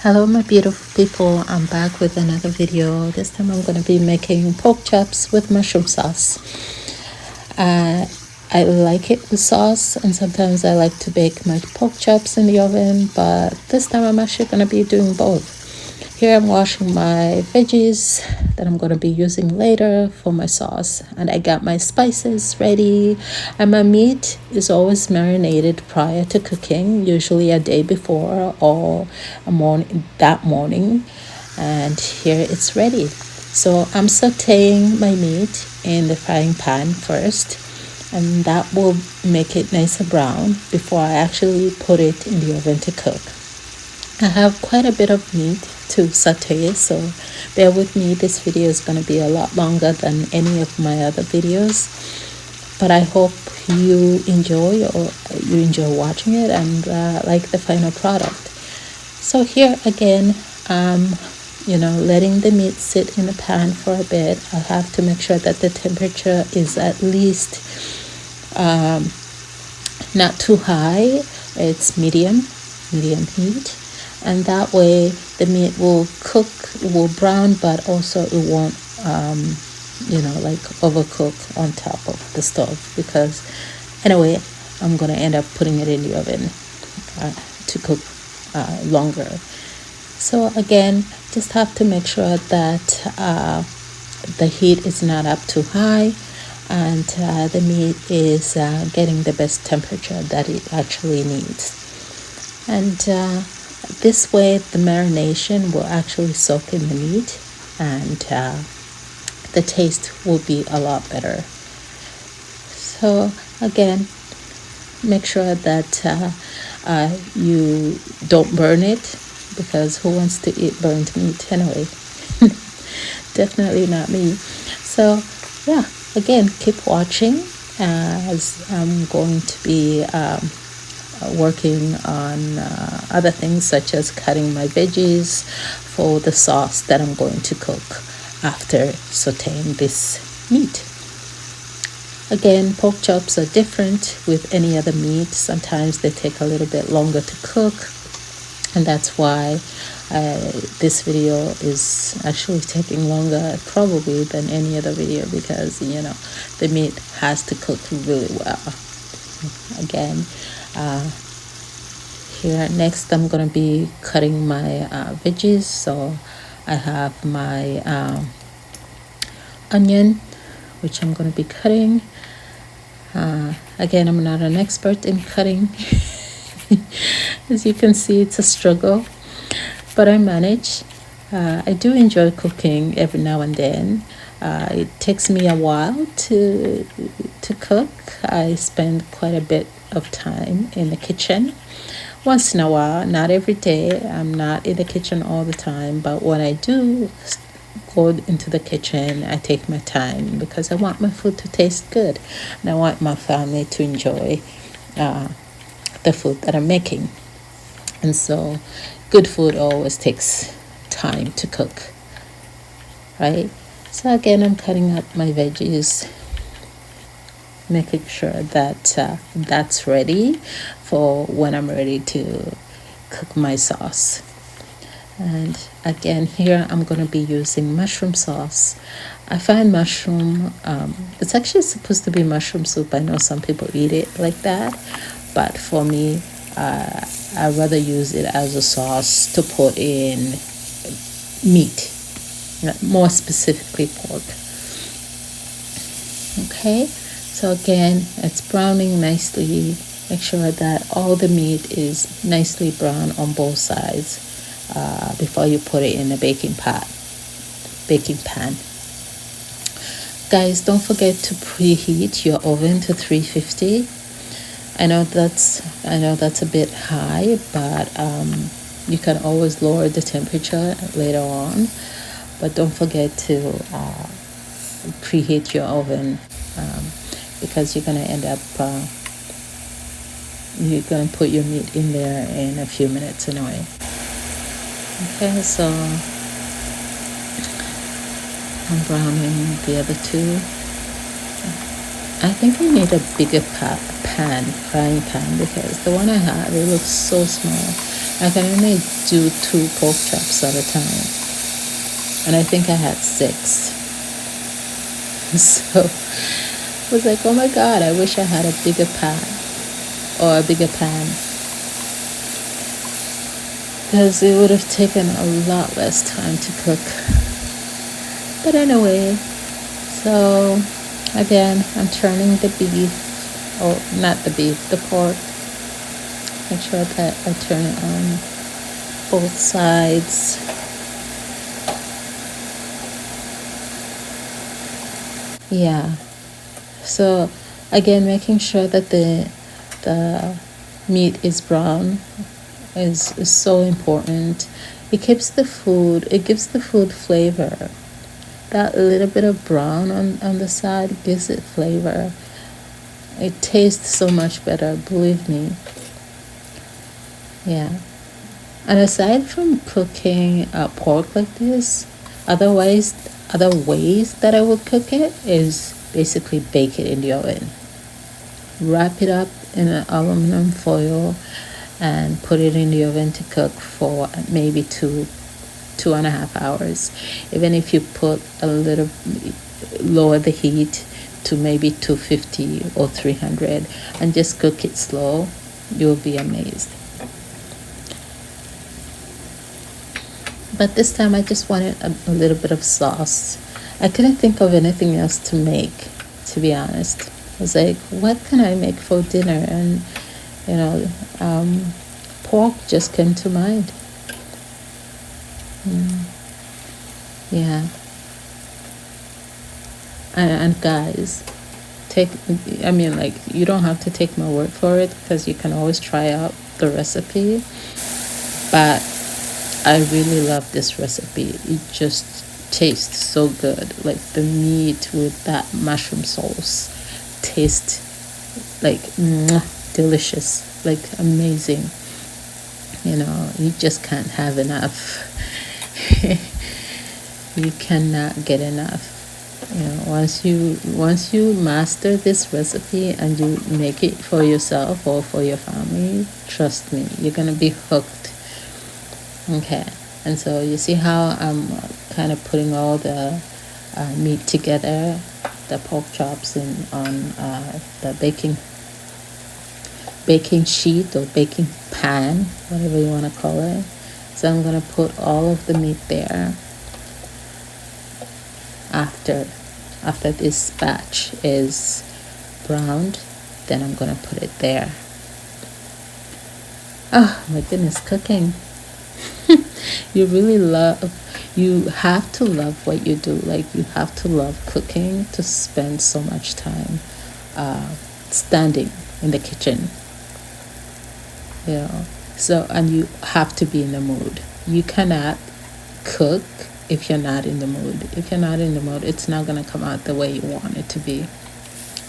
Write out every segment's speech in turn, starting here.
Hello my beautiful people, I'm back with another video. This time I'm going to be making pork chops with mushroom sauce. uh, I like it with sauce, and sometimes I like to bake my pork chops in the oven, but this time I'm actually going to be doing both. Here I'm washing my veggies that I'm going to be using later for my sauce, and I got my spices ready, and my meat is always marinated prior to cooking, usually a day before or that morning, and here it's ready. So I'm sauteing my meat in the frying pan first, and that will make it nice and brown before I actually put it in the oven to cook. I have quite a bit of meat to saute, so bear with me. This video is going to be a lot longer than any of my other videos, but I hope you enjoy watching it and like the final product. So here again, letting the meat sit in the pan for a bit. I have to make sure that the temperature is at least not too high. It's medium heat, and that way the meat will brown, but also it won't like overcook on top of the stove, because anyway I'm gonna end up putting it in the oven to cook longer. So again, just have to make sure that the heat is not up too high, and the meat is getting the best temperature that it actually needs. And this way the marination will actually soak in the meat, and the taste will be a lot better. So again, make sure that you don't burn it, because who wants to eat burnt meat anyway? Definitely not me. So yeah, again, keep watching as I'm going to be working on other things, such as cutting my veggies for the sauce that I'm going to cook after sauteing this meat. Again, pork chops are different with any other meat. Sometimes they take a little bit longer to cook, and that's why this video is actually taking longer probably than any other video, because the meat has to cook really well. Again, here next I'm gonna be cutting my veggies. So I have my onion, which I'm gonna be cutting. Again, I'm not an expert in cutting. As you can see, it's a struggle, but I manage. I do enjoy cooking every now and then. It takes me a while to cook. I spend quite a bit of time in the kitchen. Once in a while, not every day. I'm not in the kitchen all the time, but when I do go into the kitchen, I take my time, because I want my food to taste good, and I want my family to enjoy the food that I'm making. And so good food always takes time to cook, right? So again, I'm cutting up my veggies, making sure that that's ready for when I'm ready to cook my sauce. And again, here I'm going to be using mushroom sauce. I find mushroom, it's actually supposed to be mushroom soup. I know some people eat it like that, but for me, I'd rather use it as a sauce to put in meat, more specifically pork. Okay, so again, it's browning nicely. Make sure that all the meat is nicely brown on both sides before you put it in a baking pan. Guys, don't forget to preheat your oven to 350. I know that's a bit high, but you can always lower the temperature later on. But don't forget to preheat your oven, because you're gonna end up you're gonna put your meat in there in a few minutes anyway. Okay, so I'm browning the other two. I think I need a bigger frying pan, because the one I have, it looks so small. I can only do 2 pork chops at a time, and I think I had 6. So I was like, oh my god, I wish I had a bigger pot or a bigger pan, because it would have taken a lot less time to cook. But anyway, so again, I'm turning the beef, or not the beef, the pork. Make sure that I turn it on both sides. Yeah. So again, making sure that the meat is brown is so important. It keeps the food, it gives the food flavor. That little bit of brown on the side gives it flavor. It tastes so much better, believe me. Yeah. And aside from cooking pork like this, other ways that I would cook it is basically bake it in the oven. Wrap it up in an aluminum foil and put it in the oven to cook for maybe 2.5 hours. Even if you put a little, lower the heat to maybe 250 or 300 and just cook it slow, you'll be amazed. But this time I just wanted a little bit of sauce. I couldn't think of anything else to make, to be honest. I was like, what can I make for dinner? And, you know, pork just came to mind. Yeah. And guys, like, you don't have to take my word for it, because you can always try out the recipe. But I really love this recipe. It just tastes so good. Like the meat with that mushroom sauce tastes like delicious, like amazing. You just can't have enough. You cannot get enough. Once you master this recipe and you make it for yourself or for your family, trust me, you're gonna be hooked. Okay, and so you see how I'm kind of putting all the meat together, the pork chops on the baking sheet or baking pan, whatever you want to call it. So I'm gonna put all of the meat there. After this batch is browned, then I'm gonna put it there. Oh my goodness, cooking. You have to love what you do. Like, you have to love cooking to spend so much time standing in the kitchen. And you have to be in the mood. You cannot cook if you're not in the mood. If you're not in the mood, it's not going to come out the way you want it to be.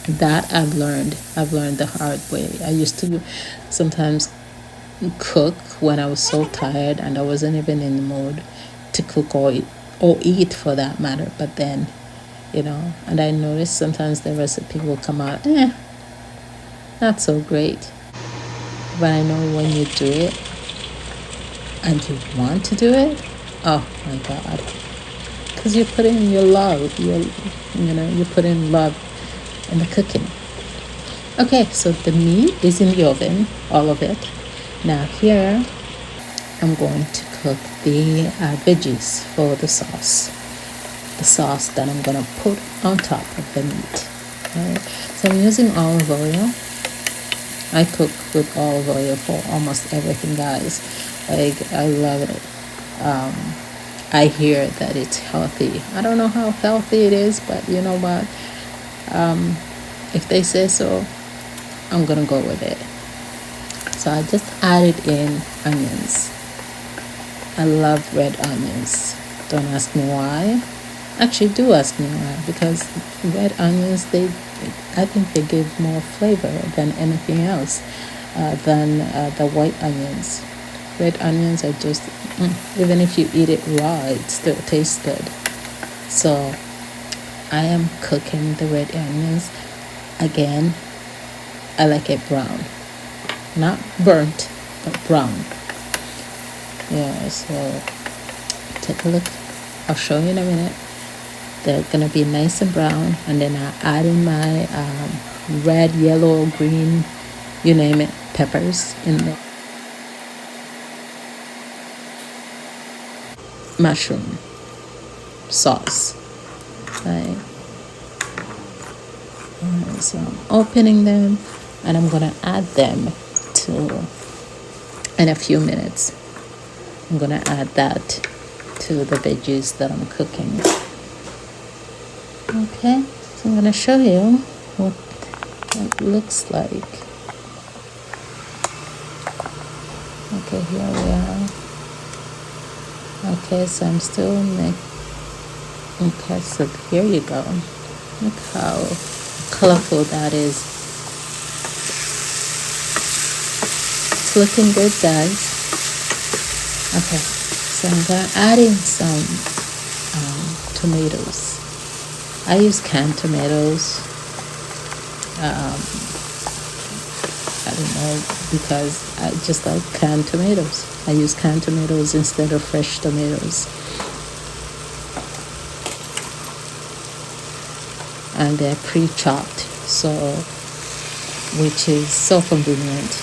That I've learned the hard way. I used to sometimes cook when I was so tired and I wasn't even in the mood to cook or eat for that matter. But then, and I noticed sometimes the recipe will come out not so great. But I know when you do it and you want to do it, oh my god, because you put in your love. You put in love in the cooking. Okay, so the meat is in the oven, all of it. Now here, I'm going to cook the veggies for the sauce. The sauce that I'm going to put on top of the meat. Right? So I'm using olive oil. I cook with olive oil for almost everything, guys. Like, I love it. I hear that it's healthy. I don't know how healthy it is, but you know what? If they say so, I'm going to go with it. So I just added in onions. I love red onions. Don't ask me why. Actually, do ask me why. Because red onions, I think they give more flavor than anything else, than the white onions. Red onions are just, even if you eat it raw, it still tastes good. So I am cooking the red onions. Again, I like it brown. Not burnt, but brown. Yeah, so take a look. I'll show you in a minute. They're gonna be nice and brown, and then I add in my red, yellow, green, you name it, peppers in the mushroom sauce. Right. So I'm opening them, and I'm gonna add them to in a few minutes. I'm gonna add that to the veggies that I'm cooking. Okay, so I'm gonna show you what it looks like. Okay, here we are. Okay, so I'm still okay, so here you go. Look how colorful that is. It's looking good, guys. Okay, so I'm gonna add in some tomatoes. I use canned tomatoes. I don't know, because I just like canned tomatoes. I use canned tomatoes instead of fresh tomatoes. And they're pre-chopped, so which is so convenient.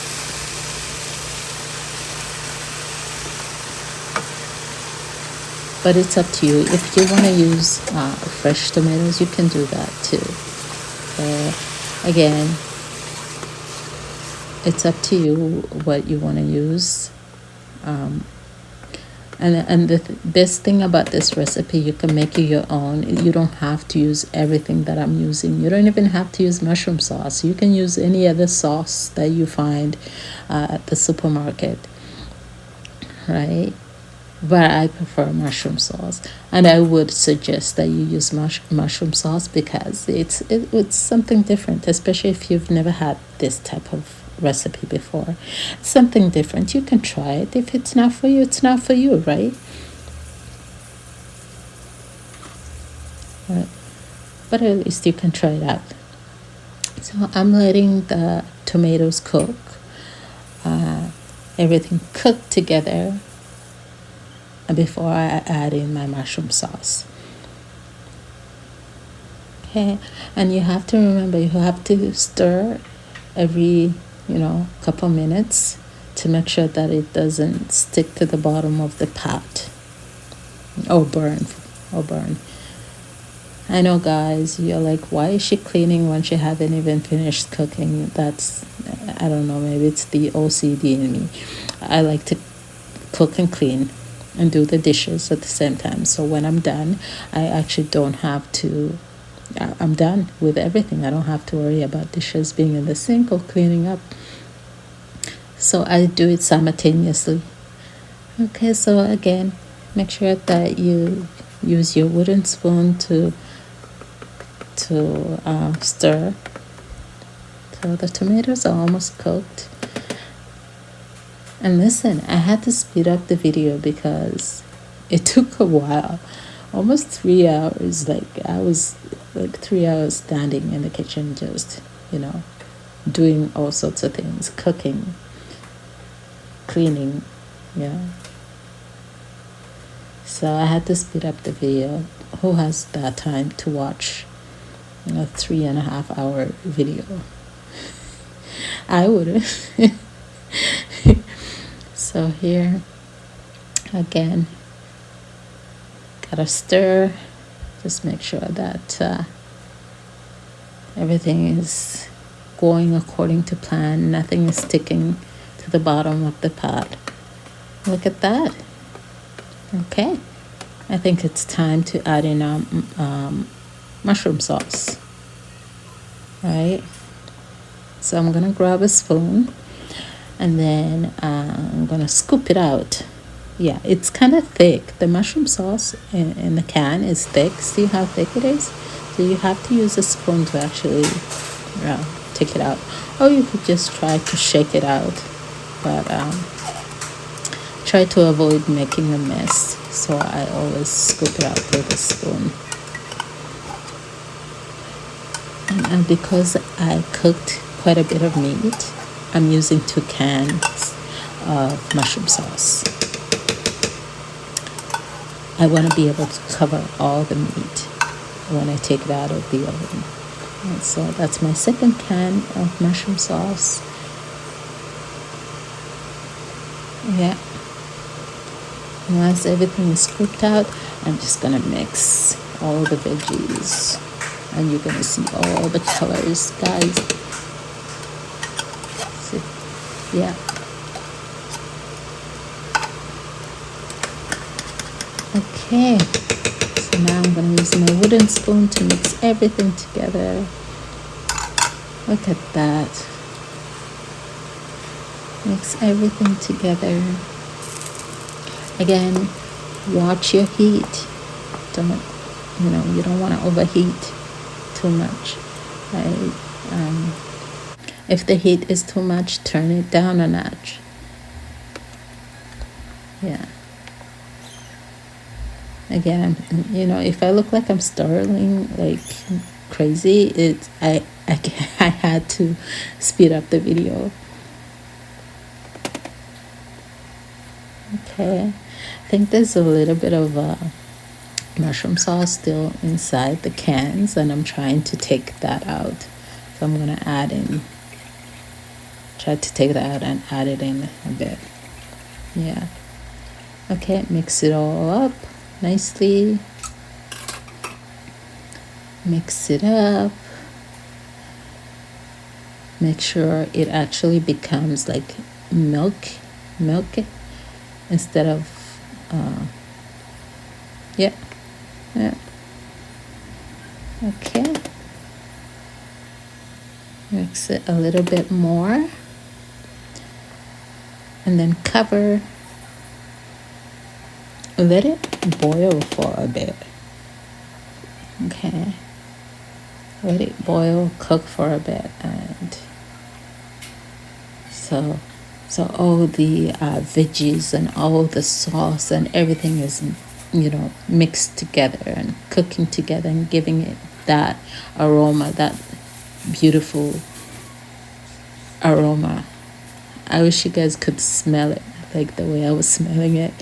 But it's up to you. If you want to use fresh tomatoes, you can do that too. Again, it's up to you what you want to use. And the best thing about this recipe, you can make it your own. You don't have to use everything that I'm using. You don't even have to use mushroom sauce. You can use any other sauce that you find at the supermarket, right? But I prefer mushroom sauce, and I would suggest that you use mushroom sauce because it's something different, especially if you've never had this type of recipe before. It's something different. You can try it. If it's not for you, it's not for you, right? But at least you can try it out. So I'm letting the tomatoes cook, everything cook together before I add in my mushroom sauce. Okay, and you have to remember, you have to stir every couple minutes to make sure that it doesn't stick to the bottom of the pot or burn. I know, guys, you're like, why is she cleaning when she hasn't even finished cooking? That's, I don't know, maybe it's the OCD in me. I like to cook and clean and do the dishes at the same time. So when I'm done, I actually don't have to, I'm done with everything. I don't have to worry about dishes being in the sink or cleaning up. So I do it simultaneously. Okay, so again, make sure that you use your wooden spoon to stir. So the tomatoes are almost cooked. And listen, I had to speed up the video because it took a while, almost 3 hours. Like I was like 3 hours standing in the kitchen, just doing all sorts of things, cooking, cleaning, So I had to speed up the video. Who has that time to watch a 3.5 hour video? I wouldn't. So here again, gotta stir. Just make sure that everything is going according to plan. Nothing is sticking to the bottom of the pot. Look at that. Okay, I think it's time to add in mushroom sauce. Right, so I'm gonna grab a spoon, and then I'm gonna scoop it out. Yeah, it's kind of thick. The mushroom sauce in the can is thick. See how thick it is? So you have to use a spoon to actually take it out. Or you could just try to shake it out. But try to avoid making a mess. So I always scoop it out with a spoon. And because I cooked quite a bit of meat, I'm using 2 cans of mushroom sauce. I want to be able to cover all the meat when I take it out of the oven. And so that's my second can of mushroom sauce. Yeah. Once everything is cooked out, I'm just gonna mix all the veggies, and you're gonna see all the colors, guys. See? Yeah. Okay. So now I'm gonna use my wooden spoon to mix everything together. Look at that. Mix everything together. Again, watch your heat. You don't want to overheat too much, right? If the heat is too much, turn it down a notch. Yeah. Again, if I look like I'm stirring like crazy, I had to speed up the video. Okay, I think there's a little bit of mushroom sauce still inside the cans, and I'm trying to take that out. So I'm gonna try to take that out and add it in a bit. Yeah. Okay, mix it all up nicely. Mix it up. Make sure it actually becomes like milk instead of yeah. Okay, mix it a little bit more and then cover. Let it boil for a bit. Okay, let it boil, cook for a bit. And so all the veggies and all the sauce and everything is mixed together and cooking together and giving it that aroma, that beautiful aroma. I wish you guys could smell it like the way I was smelling it.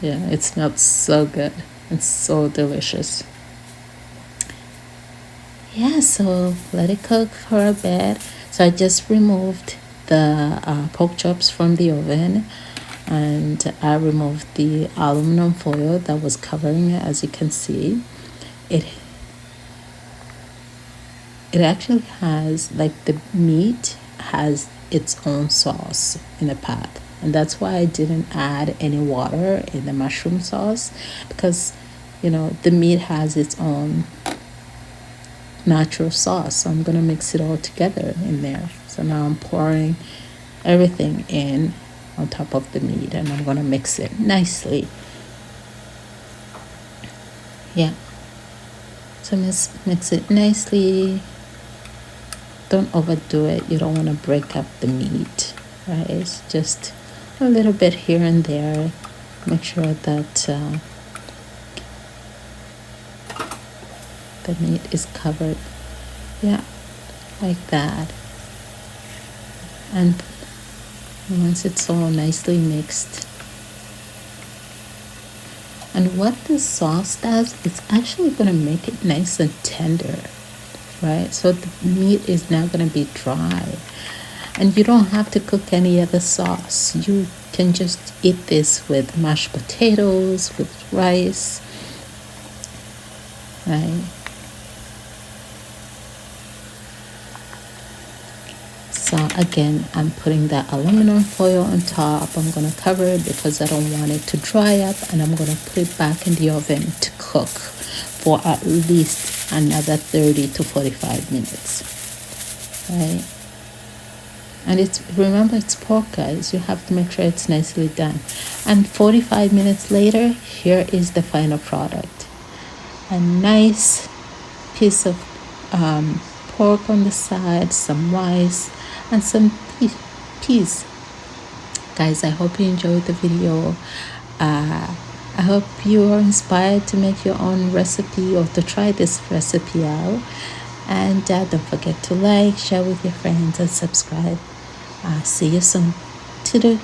Yeah, it smelled so good. It's so delicious. Yeah, so let it cook for a bit. So I just removed the pork chops from the oven, and I removed the aluminum foil that was covering it. As you can see, it actually has, like, the meat has its own sauce in the pot, and that's why I didn't add any water in the mushroom sauce, because the meat has its own natural sauce. So I'm gonna mix it all together in there. So now I'm pouring everything in on top of the meat, and I'm gonna mix it nicely. Yeah, so mix it nicely. Don't overdo it. You don't want to break up the meat, right? It's just a little bit here and there. Make sure that the meat is covered. Yeah, like that. And once it's all nicely mixed, and what the sauce does, it's actually going to make it nice and tender, right? So the meat is not going to be dry, and you don't have to cook any other sauce. You can just eat this with mashed potatoes, with rice, right? So again, I'm putting that aluminum foil on top. I'm going to cover it because I don't want it to dry up, and I'm going to put it back in the oven to cook for at least another 30 to 45 minutes, right? And remember, it's pork, guys. You have to make sure it's nicely done. And 45 minutes later, here is the final product. A nice piece of pork on the side, some rice, and some peas. Guys, I hope you enjoyed the video. I hope you are inspired to make your own recipe or to try this recipe out. And don't forget to like, share with your friends, and subscribe. See you soon. Toodle.